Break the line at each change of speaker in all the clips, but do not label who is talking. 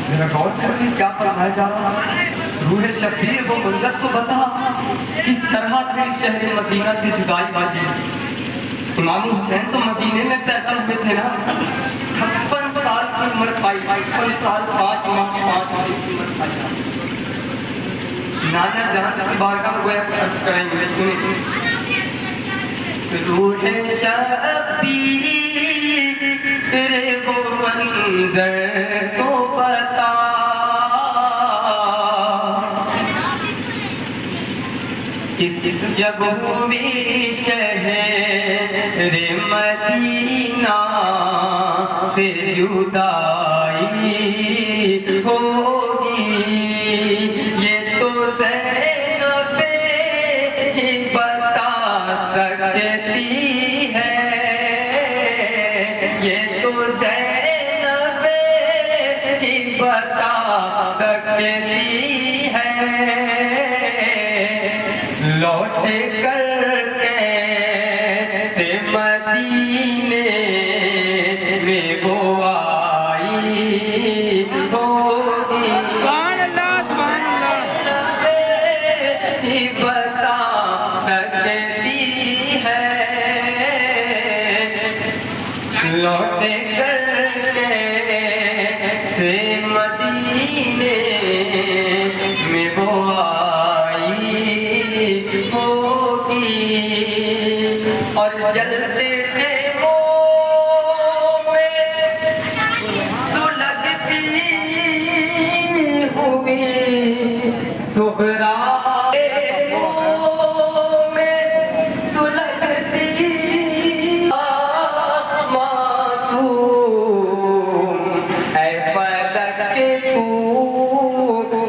ذرا غور کریے کیا فرمایا جا رہا ہے. روح شبیر وہ منظر تو بتا کس طرح تھے شہر مدینہ سے جدائی والی. امام حسین تو مدینے میں پیدا ہوئے تھے نا. 56 سال کی عمر پائی, 56 سال 5 ماہ 5 دن کی عمر پائی. نانا جان کی بارگاہ میں گویا عرض کریں گے. سنیں روح شبیر وہ منظر تو بتا کس جب ہوئی شہر مدینہ سے جدائی ہوگی. یہ تو زینب ہی بتا سکتی ہے, یہ تو زینب ہی بتا سکتی ہے. لوٹ کر کیسے مدینے میں وہ آئی ہوگی.
سبحان اللہ سبحان اللہ.
ہی بتا سکتی ہے. لوٹ کر کیسے مدینے میں وہ ہوگی. اور جلتے خیموں میں سلگتی ہوئی سغرا میں سلگتی معصوم اے فلک تو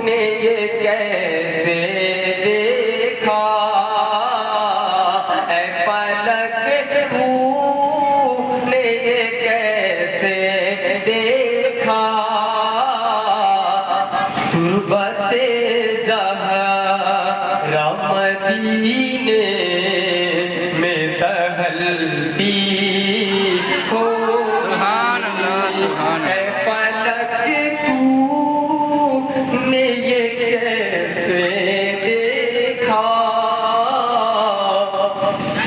نے یہ کیسے دیکھا. اے فلک تو نے یہ کیسے دیکھا. تربت زہرا مدینے میں دہلتی ہو.
سبحان اللہ سبحان
اے
اللہ.
فلک تو نے یہ کیسے دیکھا.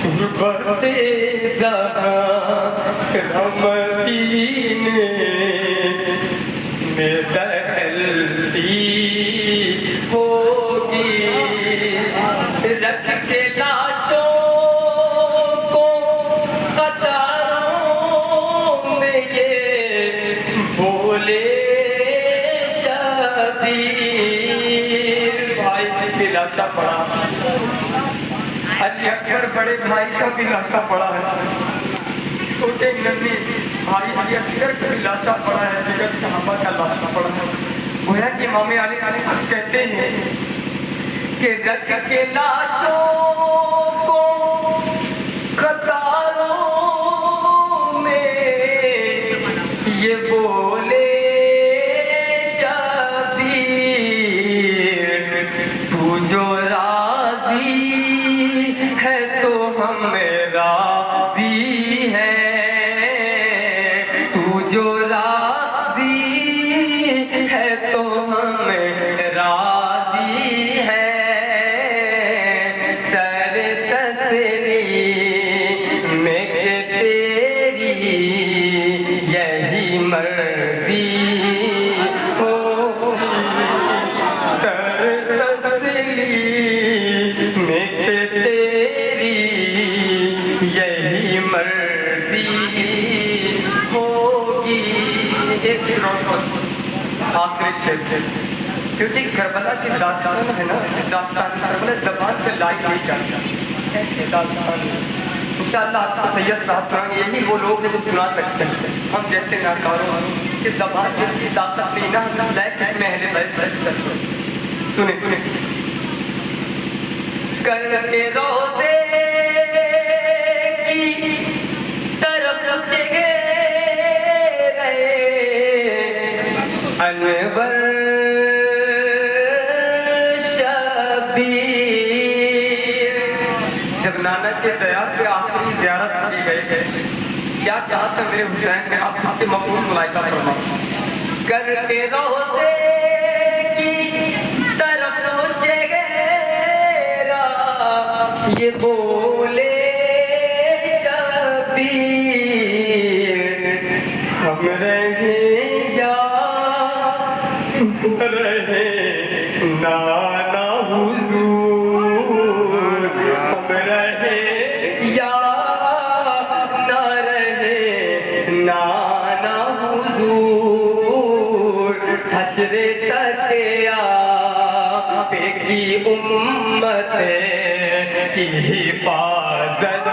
تربت زہرا مدینے میں دہلتی ہوگی. رکھ کے لاشوں کو قطاروں میں یہ بولے شبیر. بھائی کی لاشا پڑا, علی اکبر بڑے بھائی کا بھی لاشا پڑا ہے. چھوٹے نبی بھائی علی اکبر کا بھی لاشا پڑا ہے. جگر صحابہ کا لاشا پڑا ہے. گویا کہ امام علی کہتے ہیں کہ رکھ کے لاشوں کو قطاروں میں یہ بولے شبیر. تو جو راضی ہے تو ہم راضی ہے. تو جو راضی ہے تو ہم راضی ہے. سر تسلیم میں کہ تیری یہی مرضی ہو. سر تسلیم میں کہ تیری یہی مرضی ہوگی. ایک آخری شعر کیونکہ کربلا کی داستان ہے نا, داستان کربلا زبان سے لائی نہیں جاتا. ایسے داستان انشاءاللہ آپ کو سید صاحب سنائیں گے. یہی وہ لوگ ہیں جو سنا سکتے ہیں. ہم جیسے ناکاروں کہ زبان جس کی طاقت لینا لائق میں اہل بیت سنیں کر کے روزے کی طرف چگے رہے انور شبیر. جب نانا کے دیار پہ آخری زیارت کی گئی ہے کیا چاہتا ہے میرے حسین میں آپ اس کے مقبول ملائکہ فرمائیں کرتے روزے کی طرف چہرہ یہ بولے شبیر ہم رہیں یا رہے نانا حضور ہم رہے یا نہ رہے نانا حضور حشر تک آپ کی امت کی حفاظت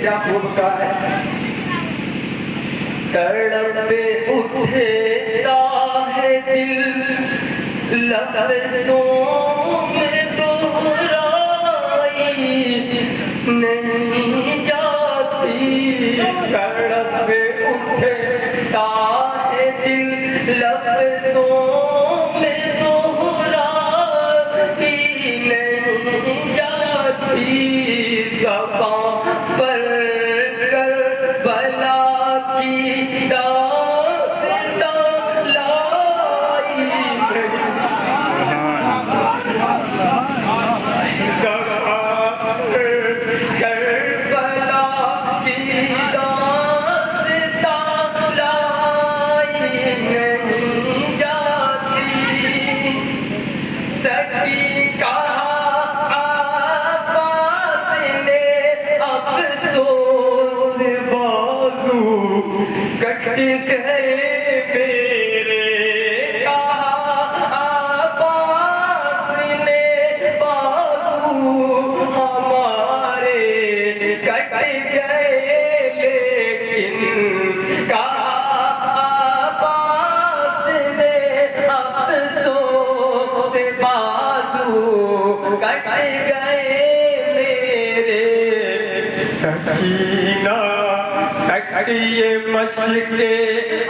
کیا خوب کہا ہے تڑپ اٹھتا ہے دل لفظوں میں دہرائی نہیں جاتی تڑپ اٹھتا ہے دل لفظوں میں دہرائی نہیں جاتی زبان پر کربلا کی داستان لائی کربلا کی داستان لائی نہیں جاتی سکی کہا کٹ گئے میرے کہا عباس نے بازو ہمارے کٹ گئے لیکن کہا عباس نے افسوس سے بازو کٹ گئے میرے سکینہ یہ مشق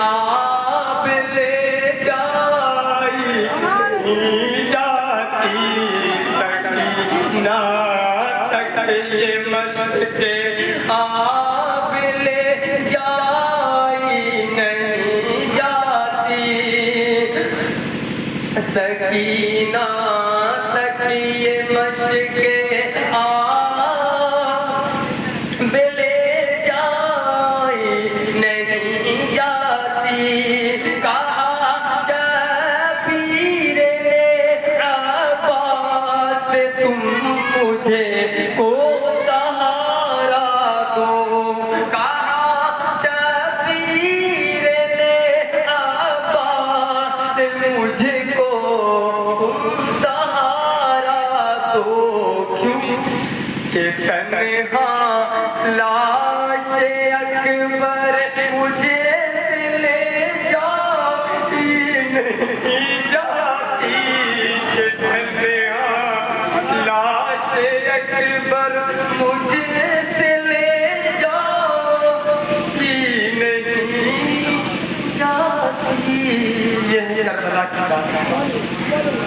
آپ لے جائی نہیں جاتی سکینہ تک یہ مشق آپ لے جائی نہیں جاتی سکینہ تک یہ مشق لاش اکبر مجھے سے لے جاتی نہیں جاتی لاش اکبر مجھے سے لے جاتی نہیں جاتی یہ کربلا کی بات ہے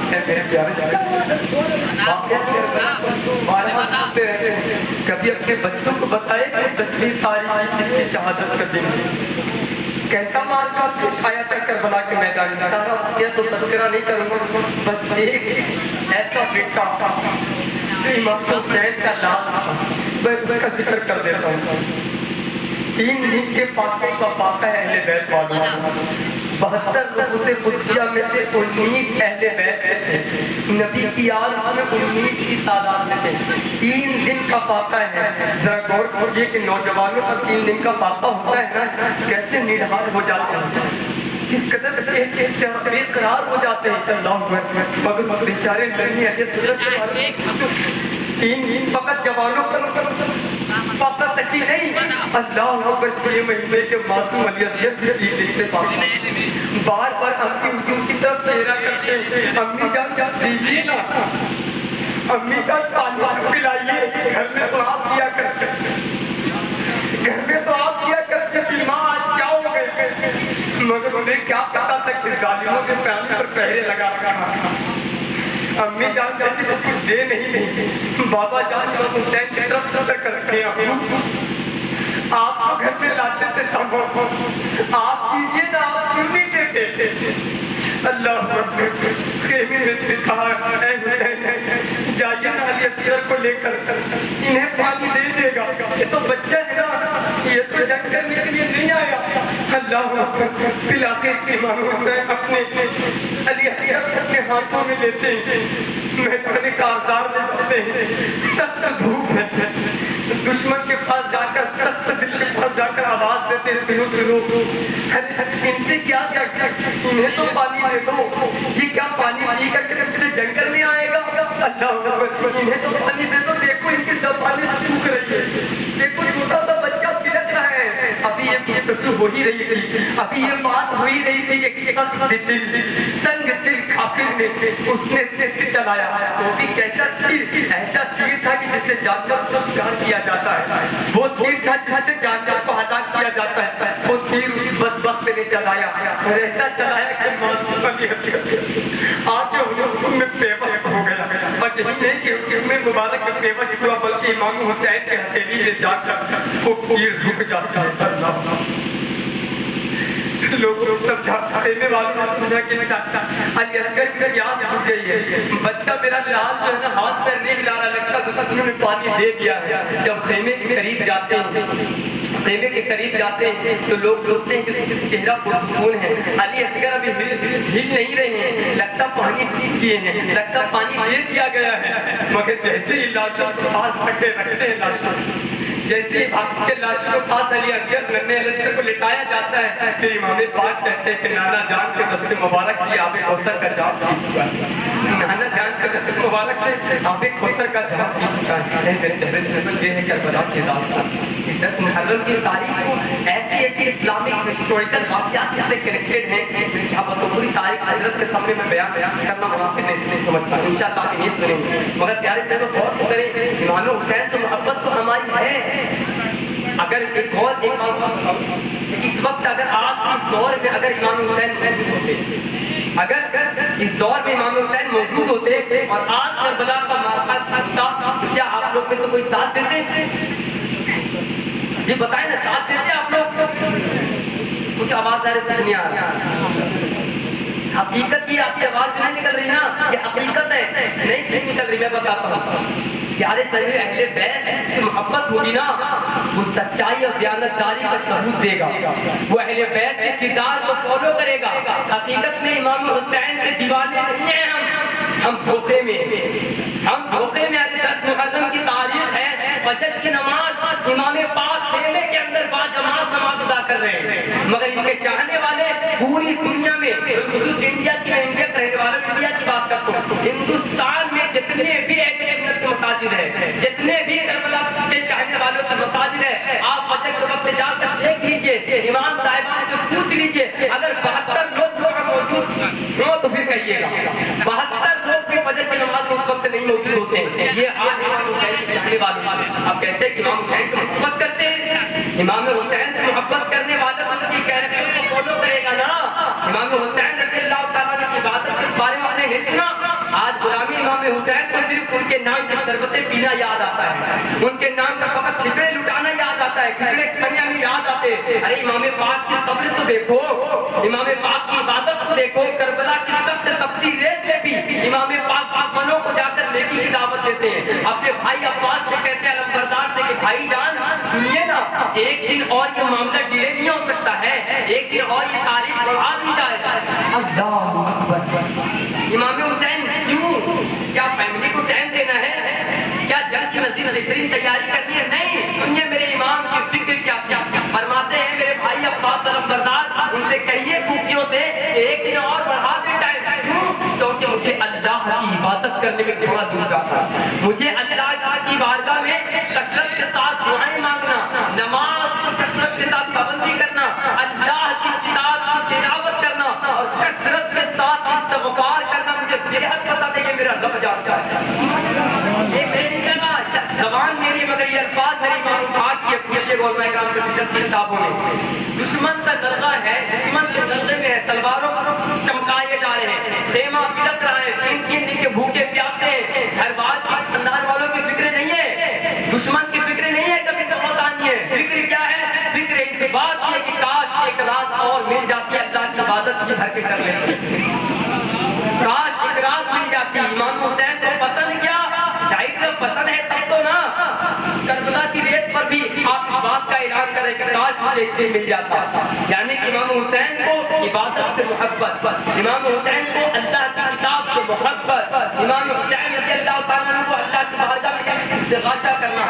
میرے پیارے کبھی اپنے بچوں کو بتائے کہ 10ویں تاریخ کس کی شہادت کا دن کیسا مارکا پیش آیا تھا کربلا کے میدان میں سارا واقعہ تو تذکرہ نہیں کروں گا بس ایک ایسا بیٹا جو امام حسین کا نام تھا میں اس کا ذکر کر دیتا ہوں 3 دن کے فاقے کا فاقہ ہے اہل بیت والوں 72 نفوس قدسیہ میں سے 19 اہل بیت تھے نبی کی آل اس میں 19 کی تعداد میں تھے 3 دن کا فاقہ ہے ذرا غور کیجئے کہ نوجوانوں کا 3 دن کا فاقہ ہوتا ہے نا کیسے نڈھال ہو جاتے ہیں کس قدر بے قرار ہو جاتے ہیں اللہ اکبر مگر بیچارے نہیں ہے یہ صورت کے بارے میں तीन फकत जवानों पर पापा तशी नहीं, अल्लाह अकबर 6 महीने के मासूम अली असगर भी देखते पापा बार बार अम्मी उनकी तरफ चेहरा करते हैं, अम्मी जान दीजिए ना, अम्मी जान पानी पिलाइए, घर में तो आप दिया करते, घर में तो आप दिया करते कि माँ आज क्या हो गए, मगर उन्हें क्या पता था कि जालिमों के पैर पर पहरे लगा रखा। अम्मी जान कहती वो कुछ दे नहीं, बाबा जान इमाम हुसैन की तरफ नजर करते हैं, आप घर में लाते थे सब, आप कीजिए ना, आप क्यों नहीं देते? अल्लाह खेमे में से कहा, ऐ हुसैन जाइए ना अली असगर को लेकर, इन्हें पानी दे देगा, ये तो बच्चा है ना, ये तो जंग करने के लिए नहीं आया। अल्लाह पिलाते इमाम हुसैन अपने अली असगर अपने हाथों में लेते हैं, मैदान कारजार में जाते हैं, सख्त धूप है, दुश्मन के पास जाकर सख्त दिल के पास जाकर आवाज देते सुनो सुनो, इनसे क्या इन्हें तो पानी दे दो, ये क्या पानी पी करके फिर जंगल में आएगा? अल्लाह इन्हें तो पानी दे दो, देखो इनकी जबानी सूख रही है, देखो छोटा सा बच्चा पिलक रहा है, अभी ये गुफ्तगू हो ही रही थी, अभी ये बात हो ही रही थी कि संग दिल काफिर ने उसने तीर चलाया, वो भी कैसा तीर, ऐसा तीर था कि जिससे जानवर को शिकार किया जाता है, वो तीर था जिससे जानवर को हलाक किया जाता है, वो तीर उस बदबख्त ने चलाया और ऐसा चलाया कि मासूम अली असगर आके उनमें बेबस हो गया, और यही नहीं कि उनमें मुबारक में बेबस हुआ, बल्कि इमाम हुसैन के हथेली में जाकर वो तीर रुक जाता है। लोग समझाने वालों ने समझा कि अली असगर की प्यास बुझ गई है, बच्चा मेरा लाल जो है ना हाथ पैर नहीं हिला रहा, लगता दुश्मनों ने पानी दे दिया है। जब खेमे के करीब जाते हैं, खेमे के करीब जाते हैं तो लोग सोचते हैं कि चेहरा पुरसुकून है, अली असगर अभी हिल नहीं रहे हैं, लगता पानी पी किए हैं, लगता पानी दे दिया गया है, मगर जैसे ही लाशों को पास रखते हैं लाशों, जैसे ही भाग के लाशों के पास अली असगर नन्हे अली असगर को लिटाया जाता है, फिर इमाम पाक कहते हैं कि नाना जान के दस्ते मुबारक से आप कौसर का जाम पी चुका है, नाना जान के दस्ते मुबारक से आप कौसर का जाम पी चुका है। मेरे चेहरे से ये है करबला की दास्तान, 10 मुहर्रम की तारीख को ऐसी इस्लामिक हिस्टोरिकल वाक़यात से कनेक्टेड हैं कि आप पूरी तारीख हजरत के सामने में बयान करना मुनासिब नहीं समझता, इंशाअल्लाह आप नहीं सुनेंगे, मगर प्यारे से बहुत करें, इमाम हुसैन से मोहब्बत तो हमारी है। अगर एक और इस वक्त अगर आज इस दौर में अगर इमाम हुसैन मौजूद होते, अगर इस दौर में इमाम हुसैन मौजूद होते और आज करबला का मामला था, क्या आप लोग में से कोई साथ देते? जी बताएं ना, साथ देते आप लोग? कुछ आवाज आ रही नहीं आ रही, हकीकत की आपकी आवाज नहीं निकल रही ना, ये हकीकत है, नहीं निकल रही, मैं बताता हूँ। प्यारे सभी अहले बैत से मोहब्बत होगी ना, वो सच्चाई और दयानतदारी का सबूत देगा, वो अहले बैत के किरदार को फॉलो करेगा। हकीकत में इमाम हुसैन के दीवाने नहीं हैं हम धोखे में, अगर 10 मुहर्रम की तारीख है, फजर की नमाज इमाम पाक खेमे के अंदर बाजमात नमाज अदा कर रहे हैं, मगर इनके चाहने वाले पूरी दुनिया में, इंडिया की रहने वाले, इंडिया की बात करता हूँ, हिंदुस्तान में जितने भी मसाजिद है, जितने भी करबला के चाहने वालों की मसाजिद है, आप फजर के वक्त जाकर देख लीजिए, इमाम साहिबान से पूछ लीजिए, अगर 72 लोग मौजूद हो तो फिर कहिएगा 72 लोग भी फजर की नमाज में उस वक्त नहीं मौजूद होते हैं। ये आज इमाम हुसैन के चाहने वाले आप कहते हैं कि इमाम हुसैन से मोहब्बत करते हैं, इमाम हुसैन से मोहब्बत करने वाला तो उनकी कैरेक्टर को फॉलो करेगा ना। इमाम हुसैन रज़ियल्लाहु तआला की इबादत के बारे में आपने नहीं सुना? आज गुलामी इमाम हुसैन को सिर्फ उनके नाम की शरबतें पीना याद आता है, उनके नाम का फकत खिचड़े लुटाना याद आता है, खिचड़े कन्या में याद आते हैं। अरे इमाम पाक की कब्र तो देखो, इमाम पाक की इबादत तो देखो, करबला की सख्त तपती रेत में भी इमाम पाक दुश्मनों को जाकर नेकी की दावत देते हैं। अपने भाई अब्बास से कहते हैं अलमबरदार से कि भाई जान सुनिए ना, एक दिन और ये मामला डिले नहीं हो सकता है, एक दिन और ये तारीख बढ़ा दी जाए। अल्लाहु अकबर। इमाम हुसैन क्यों? क्या फैमिली को टाइम देना है? क्या जंग की नजीर बेहतरीन तैयारी करनी है? नहीं, सुनिए मेरे इमाम की फिक्र क्या फरमाते हैं मेरे भाई अब्बास अलमबरदार, उनसे कहिए कुफियों से एक दिन और बढ़ा दे टाइम। क्यों? क्योंकि मुझे अल्लाह की इबादत करने में थोड़ा दूर जाता है, मुझे अल्लाह میرا رب جانتا ہے. یہ میں نے کہا زبان میری مگر یہ الفاظ میری معلوم بات کی پوچھئے گا علماء کرام سے سیرت کی کتابوں میں. دشمن کا دلغہ ہے, دشمن کے دلغے میں ہے, تلواروں کو چمکائے جا رہے ہیں, خیمہ بلک رہا ہے, تین دن کے بھوکے پیاسے ہیں, ہر بات کی خاندان والوں کی فکر نہیں ہے, دشمن کی فکر نہیں ہے, کبھی موت آنی ہے. فکر کیا ہے؟ فکر اس بات کی ہے کہ کاش ایک رات اور مل جاتی ہے اللہ کی عبادت کے گھر پہ کر لیتے. کاش ایک رات مل جاتی. امام حسین کو پسند کیا؟ شاید جب پسند ہے تب تو نا کربلا کی ریت پر بھی آپ اس بات کا اعلان کریں کہ کاش مجھے ایک دن مل جاتا. یعنی کہ امام حسین کو عبادت سے محبت, امام حسین کو اللہ کی کتاب سے محبت, امام حسین رضی اللہ تعالیٰ عنہ کو اللہ کی بارگاہ میں استغاثہ کرنا